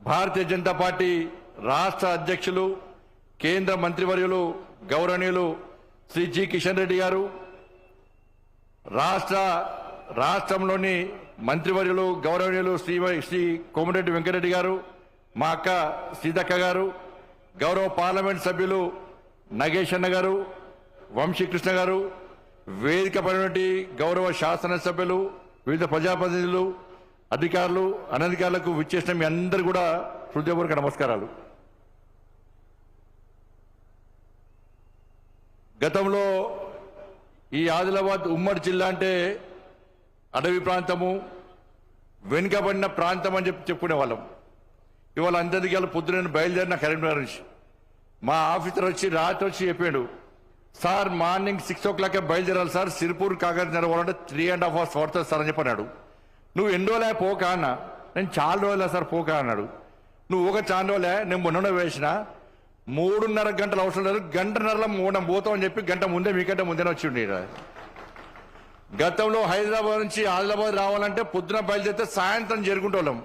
Bharatiya Janata party రాష్ట్ర అధ్యక్షులు కేంద్ర మంత్రివర్యులు గౌరవనీయులు శ్రీ జి కిషన్ రెడ్డి గారు, రాష్ట్రంలోని మంత్రివర్యులు గౌరవనీయులు శ్రీ కోమటిరెడ్డి వెంకటరెడ్డి గారు, మా అక్క సీతక్క గారు, గౌరవ పార్లమెంట్ సభ్యులు నగేష్ అన్న గారు, వంశీకృష్ణ గారు, వేదిక పడినటువంటి గౌరవ శాసనసభ్యులు, వివిధ ప్రజాప్రతినిధులు, అధికారులు, అనధికారులకు విచ్చేసిన మీ అందరూ కూడా హృదయపూర్వక నమస్కారాలు. గతంలో ఈ ఆదిలాబాద్ ఉమ్మడి జిల్లా అంటే అడవి ప్రాంతము, వెనుకబడిన ప్రాంతం అని చెప్పుకునే వాళ్ళం. ఇవాళ అందరికీ పొద్దున బయలుదేరిన కరీంనగర్ నుంచి మా ఆఫీసర్ వచ్చి రాత్రి వచ్చి చెప్పాడు, సార్ మార్నింగ్ 6 o'clock బయలుదేరాలి సార్, సిరిపూర్ కాగజ్ నడవాలంటే 3.5 hours పడుతుంది సార్ అని చెప్పన్నాడు. నువ్వు ఎన్ని రోజులే పోక అన్న, నేను చాలా రోజులే సార్ పోక అన్నాడు. నువ్వు ఒక చాలా రోజులే, నేను మొన్న వేసిన 3.5 గంటలు అవసరం లేదు, గంటన్నరలో మూడం పోతాం అని చెప్పి గంట ముందే మీకంటే ముందే వచ్చి ఉండే. గతంలో హైదరాబాద్ నుంచి ఆదిలాబాద్ రావాలంటే పొద్దున బయలుదేరితే సాయంత్రం చేరుకుంటే వాళ్ళం.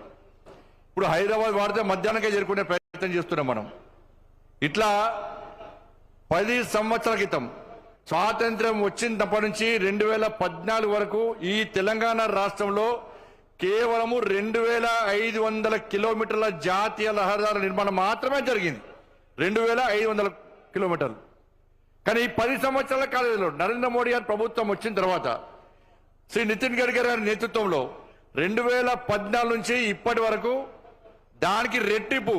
ఇప్పుడు హైదరాబాద్ వాడితే మధ్యాహ్నకే చేరుకునే ప్రయత్నం చేస్తున్నాం మనం. ఇట్లా 10 సంవత్సరాల క్రితం స్వాతంత్ర్యం వచ్చినప్పటి నుంచి 2014 వరకు ఈ తెలంగాణ రాష్ట్రంలో కేవలము 2500 కిలోమీటర్ల జాతీయ రహదారుల నిర్మాణం మాత్రమే జరిగింది. 2500 కిలోమీటర్లు. కానీ ఈ 10 సంవత్సరాల కాలంలో నరేంద్ర మోడీ గారి ప్రభుత్వం వచ్చిన తర్వాత శ్రీ నితిన్ గడ్కరీ గారి నేతృత్వంలో 2014 నుంచి ఇప్పటి వరకు దానికి రెట్టింపు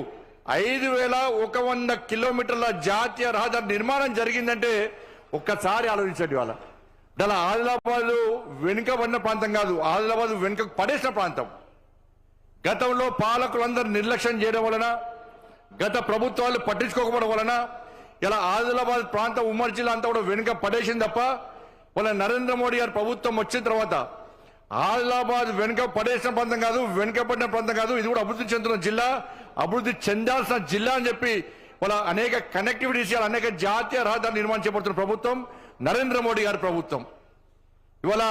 5100 కిలోమీటర్ల జాతీయ రహదారి నిర్మాణం జరిగిందంటే ఒక్కసారి ఆలోచించండి. వాళ్ళ దాని ఆదిలాబాద్ వెనుకబడిన ప్రాంతం కాదు, ఆదిలాబాద్ వెనుక పడేసిన ప్రాంతం. గతంలో పాలకులందరూ నిర్లక్ష్యం చేయడం వలన, గత ప్రభుత్వాలు పట్టించుకోకపోవడం వలన ఇలా ఆదిలాబాద్ ప్రాంతం ఉమ్మడి జిల్లా అంతా కూడా వెనుక పడేసింది తప్ప, వాళ్ళ నరేంద్ర మోడీ గారి ప్రభుత్వం వచ్చిన తర్వాత ఆదిలాబాద్ వెనుక పడేసిన ప్రాంతం కాదు, వెనుకబడిన ప్రాంతం కాదు, ఇది కూడా అభివృద్ధి చెందుతున్న జిల్లా, అభివృద్ధి చెందాల్సిన జిల్లా అని చెప్పి వాళ్ళ అనేక కనెక్టివిటీస్, అనేక జాతీయ రహదారులు నిర్మాణం చేపడుతున్న ప్రభుత్వం నరేంద్ర మోడీ గారి ప్రభుత్వం. ఇవాళ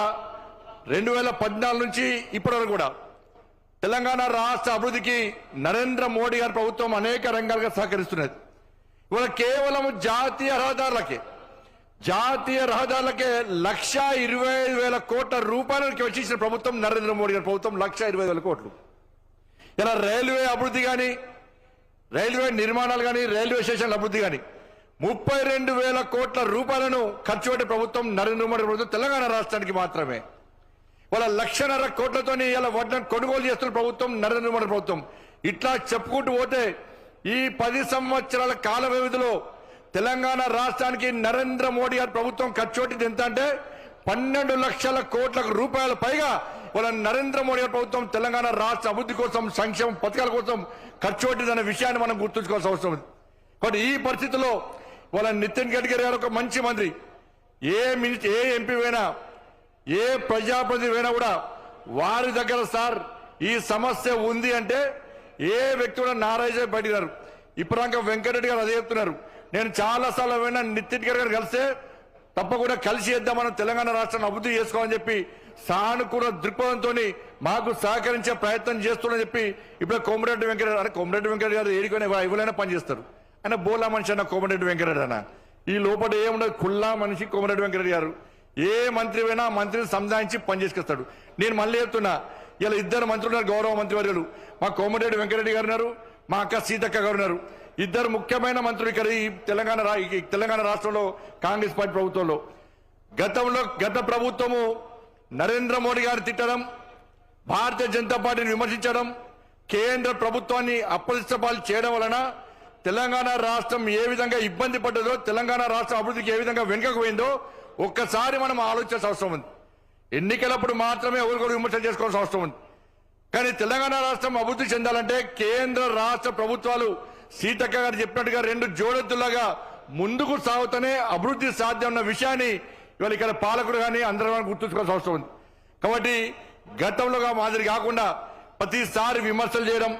2014 నుంచి ఇప్పటి వరకు కూడా తెలంగాణ రాష్ట్ర అభివృద్ధికి నరేంద్ర మోడీ గారి ప్రభుత్వం అనేక రంగాలుగా సహకరిస్తున్నది. ఇవాళ కేవలం జాతీయ రహదారులకే 1,25,000 కోట్ల రూపాయలకి వచ్చిన ప్రభుత్వం నరేంద్ర మోడీ గారి ప్రభుత్వం. 1,25,000 కోట్లు. ఇలా రైల్వే అభివృద్ధి కానీ, రైల్వే నిర్మాణాలు కానీ, రైల్వే స్టేషన్ల అభివృద్ధి కానీ 32,000 కోట్ల రూపాయలను ఖర్చు పెట్టే ప్రభుత్వం నరేంద్ర మోడీ ప్రభుత్వం తెలంగాణ రాష్ట్రానికి మాత్రమే. వాళ్ళ 1,50,000 కోట్లతోని ఇలా వడ్లను కొనుగోలు చేస్తున్న ప్రభుత్వం నరేంద్ర మోడీ ప్రభుత్వం. ఇట్లా చెప్పుకుంటూ పోతే ఈ 10 సంవత్సరాల కాల వ్యవధిలో తెలంగాణ రాష్ట్రానికి నరేంద్ర మోడీ గారి ప్రభుత్వం ఖర్చు పెట్టింది ఎంత అంటే 12 లక్షల కోట్ల రూపాయల పైగా వాళ్ళ నరేంద్ర మోడీ గారి ప్రభుత్వం తెలంగాణ రాష్ట్ర అభివృద్ధి కోసం, సంక్షేమ పథకాల కోసం ఖర్చు పెట్టిందనే విషయాన్ని మనం గుర్తుంచుకోవాల్సిన అవసరం ఉంది. కాబట్టి ఈ పరిస్థితుల్లో వాళ్ళ నితిన్ గడ్కరీ గారు ఒక మంచి మంత్రి, ఏ ఎంపీ అయినా, ఏ ప్రజాప్రతినిధి అయినా కూడా వారి దగ్గర సార్ ఈ సమస్య ఉంది అంటే ఏ వ్యక్తి కూడా నారాజే బయటినారు. ఇప్పటిదాకా వెంకటరెడ్డి గారు అదే చెప్తున్నారు. నేను చాలాసార్లు అయినా నితిన్ గడ్కరీ గారు కలిస్తే తప్పకుండా కలిసి చేద్దాం, మనం తెలంగాణ రాష్ట్రాన్ని అభివృద్ధి చేసుకోవాలని చెప్పి సానుకూల దృక్పథంతో మాకు సహకరించే ప్రయత్నం చేస్తున్నారని చెప్పి ఇప్పుడు కోమటిరెడ్డి వెంకటరెడ్డి గారు ఏడికొని ఎవరైనా పనిచేస్తారు. ఆయన బోలా మనిషి అన్న కోమటిరెడ్డి వెంకటరెడ్డి అన్న, ఈ లోపల ఏముండదు, కుల్లా మనిషి కోమటిరెడ్డి వెంకటరెడ్డి గారు. ఏ మంత్రి అయినా మంత్రిని సంధానించి పనిచేసుకొస్తాడు. నేను మళ్ళీ చెప్తున్నా, ఇలా 2 మంత్రులు ఉన్నారు, గౌరవ మంత్రివర్యులు. మా కోమటిరెడ్డి వెంకటరెడ్డి గారు ఉన్నారు, మా అక్క సీతక్క గారు ఉన్నారు. 2 ముఖ్యమైన మంత్రులు ఇక్కడ ఈ తెలంగాణ రాష్ట్రంలో కాంగ్రెస్ పార్టీ ప్రభుత్వంలో. గత ప్రభుత్వము నరేంద్ర మోడీ గారిని తిట్టడం, భారతీయ జనతా పార్టీని విమర్శించడం, కేంద్ర ప్రభుత్వాన్ని అప్రతిష్టపాలు చేయడం వలన తెలంగాణ రాష్ట్రం ఏ విధంగా ఇబ్బంది పడ్డదో, తెలంగాణ రాష్ట్రం అభివృద్ధికి ఏ విధంగా వెనుకకు పోయిందో ఒక్కసారి మనం ఆలోచించాల్సిన అవసరం ఉంది. ఎన్నికలప్పుడు మాత్రమే ఎవరికొకరు విమర్శలు చేసుకోవాల్సిన అవసరం ఉంది. కానీ తెలంగాణ రాష్ట్రం అభివృద్ధి చెందాలంటే కేంద్ర రాష్ట్ర ప్రభుత్వాలు సీతక్క గారు చెప్పినట్టుగా 2 జోడెత్తులాగా ముందుకు సాగుతూనే అభివృద్ధి సాధ్యం అన్న విషయాన్ని ఇవాళ ఇక్కడ పాలకులు కానీ అందరూ గుర్తుంచుకోవాల్సిన అవసరం ఉంది. కాబట్టి గతంలోగా మాదిరి కాకుండా ప్రతిసారి విమర్శలు చేయడం,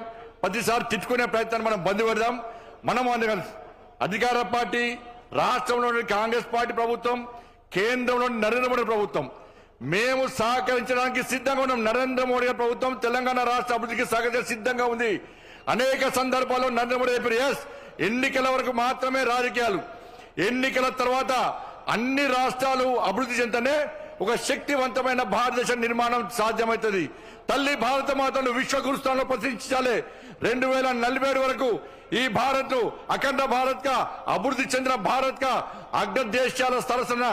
ప్రతిసారి తిట్టుకునే ప్రయత్నాన్ని మనం బంద్ పెడదాం. మనం కలిసి అధికార పార్టీ, రాష్ట్రంలోని కాంగ్రెస్ పార్టీ ప్రభుత్వం, కేంద్రంలోని నరేంద్ర మోడీ ప్రభుత్వం మేము సహకరించడానికి సిద్ధంగా ఉన్నాం. నరేంద్ర మోడీ ప్రభుత్వం తెలంగాణ రాష్ట్ర అభివృద్ధికి సహకరించడానికి సిద్ధంగా ఉంది. అనేక సందర్భాల్లో నరేంద్ర మోడీ చెప్పారు, ఎస్ ఎన్నికల వరకు మాత్రమే రాజకీయాలు, ఎన్నికల తర్వాత అన్ని రాష్ట్రాలు అభివృద్ధి చెందనే ఒక శక్తివంతమైన భారతదేశ నిర్మాణం సాధ్యమవుతుంది. తల్లి భారత మాతను విశ్వగురుస్థానంలో ప్రతిష్ఠించాలి. 2047 వరకు ఈ భారత్ అఖండ భారత్ గా, అభివృద్ధి చెందిన భారత్ గా అగ్ర దేశాల సరసన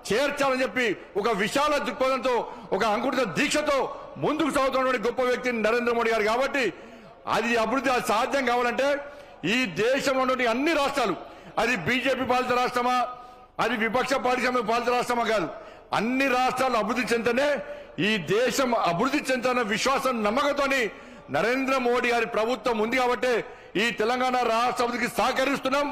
చేర్చాలని చెప్పి ఒక విశాల దృక్పథంతో, ఒక అంకురిత దీక్షతో ముందుకు సాగుతున్నటువంటి గొప్ప వ్యక్తి నరేంద్ర మోడీ గారు. కాబట్టి అది అభివృద్ధి సాధ్యం కావాలంటే ఈ దేశంలో ఉన్నటువంటి అన్ని రాష్ట్రాలు, అది బీజేపీ పాలిత రాష్ట్రమా, అది విపక్ష పార్టీ పాలిత రాష్ట్రమా కాదు, అన్ని రాష్ట్రాలు అభివృద్ధి చెందనే ఈ దేశం అభివృద్ధి చెందుతున్న విశ్వాసం, నమ్మకంతోని నరేంద్ర మోడీ గారి ప్రభుత్వం ఉంది. కాబట్టి ఈ తెలంగాణ రాష్ట్ర అభివృద్ధికి సహకరిస్తున్నాం,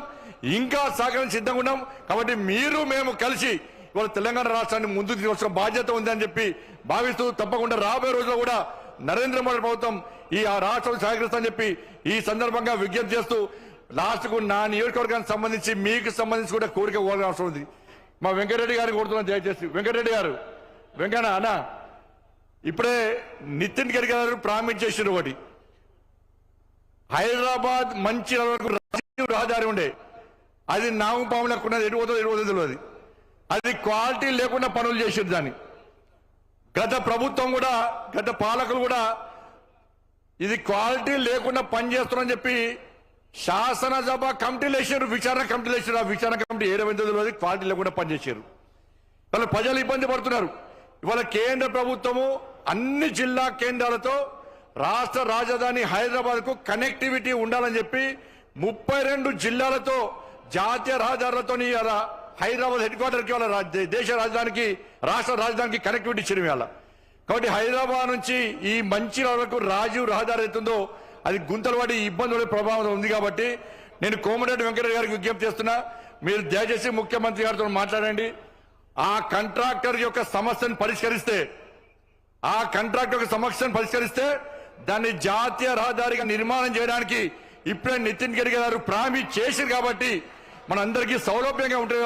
ఇంకా సహకరించి సిద్ధంగా ఉన్నాం. కాబట్టి మీరు మేము కలిసి ఇవాళ తెలంగాణ రాష్ట్రాన్ని ముందుకు తీసుకొచ్చిన బాధ్యత ఉందని చెప్పి భావిస్తూ, తప్పకుండా రాబోయే రోజుల్లో కూడా నరేంద్ర మోడీ ప్రభుత్వం ఈ రాష్ట్రం సహకరిస్తామని చెప్పి ఈ సందర్భంగా విజ్ఞప్తి చేస్తూ, లాస్ట్ కు నా నియోజకవర్గానికి సంబంధించి మీకు సంబంధించి కూడా కోరిక కోరాల్సిన అవసరం ఉంది. మా వెంకటరెడ్డి గారిని కోరుతున్నాను, దయచేసి వెంకటరెడ్డి గారు, వెంకన్న అన్న, ఇప్పుడే నితిన్ గడ్కరీ గారు ప్రామిస్ చేసిన ఒకటి, హైదరాబాద్ మంచి రాజీవ్ రహదారి ఉండే, అది నాగపాము లేకున్నది, ఎటు తెలియదు, అది క్వాలిటీ లేకుండా పనులు చేసారు. దాన్ని గత ప్రభుత్వం కూడా, గత పాలకులు కూడా ఇది క్వాలిటీ లేకుండా పనిచేస్తున్నారని చెప్పి శాసనసభ కమిటీలు వేసారు, విచారణ కమిటీలు వేసారు. ఆ విచారణ కమిటీ తెలియదు, క్వాలిటీ లేకుండా పనిచేశారు. వాళ్ళు ప్రజలు ఇబ్బంది పడుతున్నారు. ఇవాళ కేంద్ర ప్రభుత్వము అన్ని జిల్లా కేంద్రాలతో రాష్ట్ర రాజధాని హైదరాబాద్ కు కనెక్టివిటీ ఉండాలని చెప్పి 32 జిల్లాలతో జాతీయ రహదారులతో హైదరాబాద్ హెడ్ క్వార్టర్ కి వాళ్ళ దేశ రాజధానికి, రాష్ట్ర రాజధానికి కనెక్టివిటీ ఇచ్చిన వాళ్ళ. కాబట్టి హైదరాబాద్ నుంచి ఈ మంచిర్యాల వరకు రాజీవ్ రహదారి అవుతుందో అది గుంతలు పడి ఇబ్బంది పడే ప్రభావం ఉంది. కాబట్టి నేను కోమటిరెడ్డి వెంకటరెడ్డి గారికి విజ్ఞప్తి చేస్తున్నా, మీరు దయచేసి ముఖ్యమంత్రి గారితో మాట్లాడండి. ఆ కాంట్రాక్టర్ యొక్క సమస్యను పరిష్కరిస్తే, ఆ కాంట్రాక్టర్ యొక్క సమస్యను పరిష్కరిస్తే దాన్ని జాతీయ రహదారిగా నిర్మాణం చేయడానికి ఇప్పుడే నితిన్ గడ్కరీ గారు ప్రామిస్ చేశారు. కాబట్టి మనందరికీ సౌలభ్యంగా ఉంటుంది.